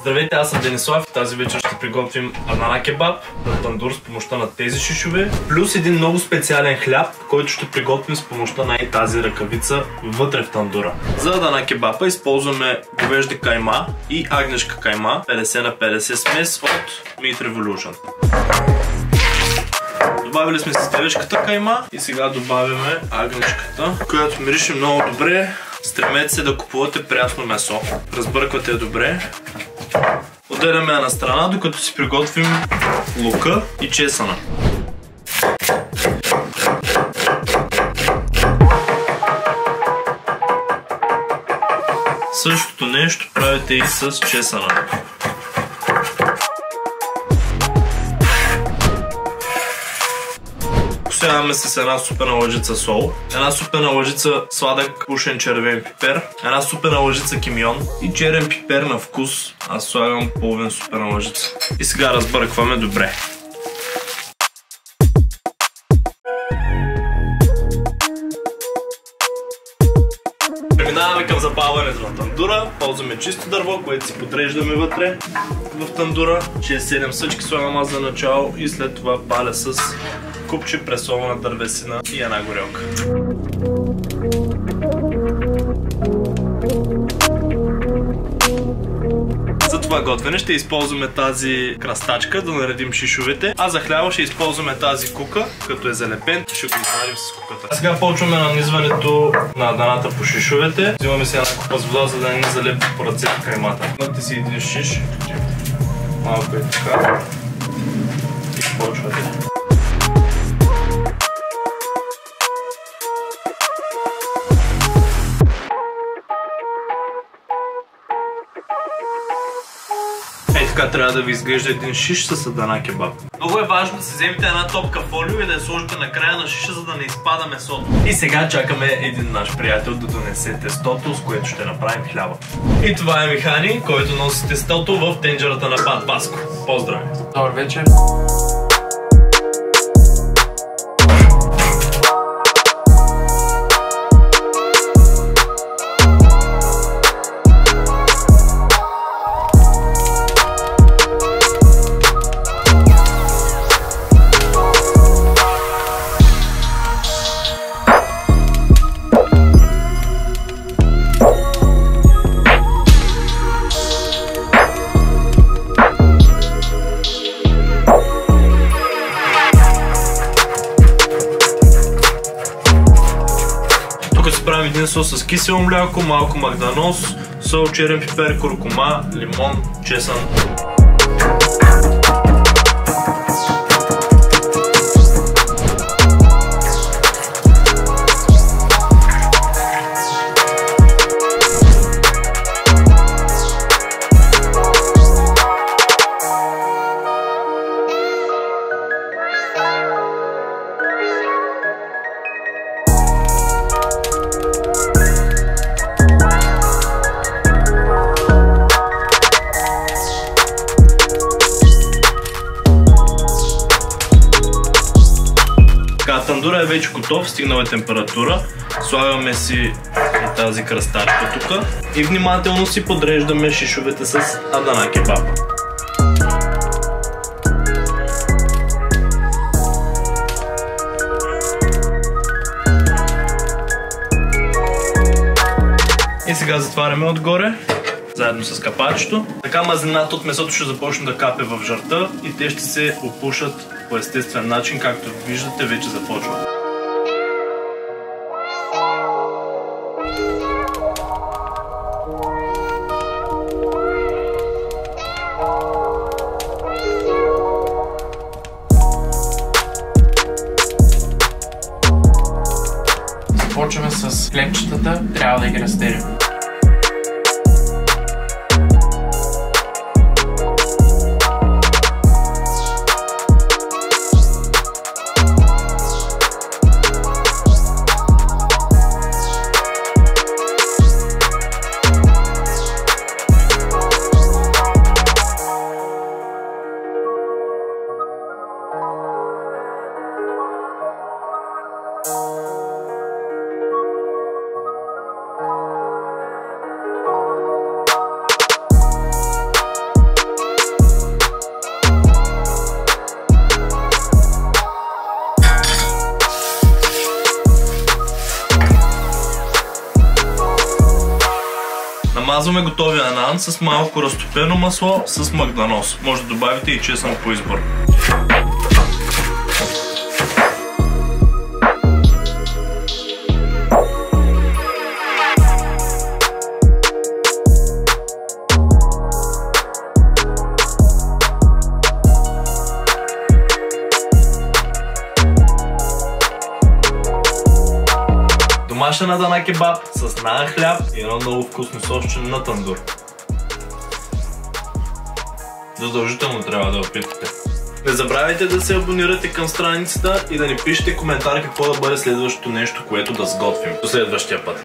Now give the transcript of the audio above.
Здравейте, аз съм Денислав и тази вечер ще приготвим адана кебаб на тандур с помощта на тези шишове, плюс един много специален хляб, който ще приготвим с помощта на тази ръкавица вътре в тандура. За адана кебаба използваме говежда кайма и агнешка кайма, 50 на 50 смес от Meat Revolution. Добавили сме си телешката кайма и сега добавяме агнешката, която мирише много добре. Стремете се да купувате прясно месо. Разбърквате я добре. Отделяме я на страна, докато си приготвим лука и чесъна. Същото нещо правите и с чесъна. Посяваме се с една супена лъжица сол, една супена лъжица сладък пушен червен пипер, една супена лъжица кимион и черен пипер на вкус. Аз слагам половин супена лъжица. И сега разбъркваме добре. Преминаваме към запалването на тандура. Ползваме чисто дърво, което си подреждаме вътре в тандура. 6-7 съчки слагам аз за начало и след това паля с купче пресована дървесина и една горелка. За това готвене ще използваме тази кръстачка да наредим шишовете, а за хляба ще използваме тази кука, като е залепен, ще го извадим с куката. Сега почваме нанизването на аданата по шишовете. Взимаме си една купа с вода, за да не ни залепи по ръцете каймата. Имате си един шиш, малко е така и почвате. Така трябва да ви изглежда един шиш с адана кебаб. Много е важно да си вземете една топка фолио и да я сложите на края на шиша, за да не изпада месото. И сега чакаме един наш приятел да донесе тестото, с което ще направим хляба. И това е Михани, който носи тестото в тенджерата на Бат Баско. Поздрави! Добър вечер! Правим един сос с кисело мляко, малко магданоз, сол, черен пипер, куркума, лимон, чесън. Тандура е вече готов, стигнала е температура. Слагаме си и тази кръстачка тук и внимателно си подреждаме шишовете с адана кебаба. И сега затваряме отгоре, заедно с капачето. Така мазнината от месото ще започне да капе в жарта и те ще се опушат по естествен начин, както виждате, вече започва. Започваме с хлебчетата, трябва да ги разтерим. Намазваме готовия нан с малко разтопено масло с магданоз. Може да добавите и чесън по избор. Домашен Адана кебаб с нан хляб и едно много вкусно сосче на тандур. Задължително трябва да опитате. Не забравяйте да се абонирате към страницата и да ни пишете коментар какво да бъде следващото нещо, което да сготвим. До следващия път.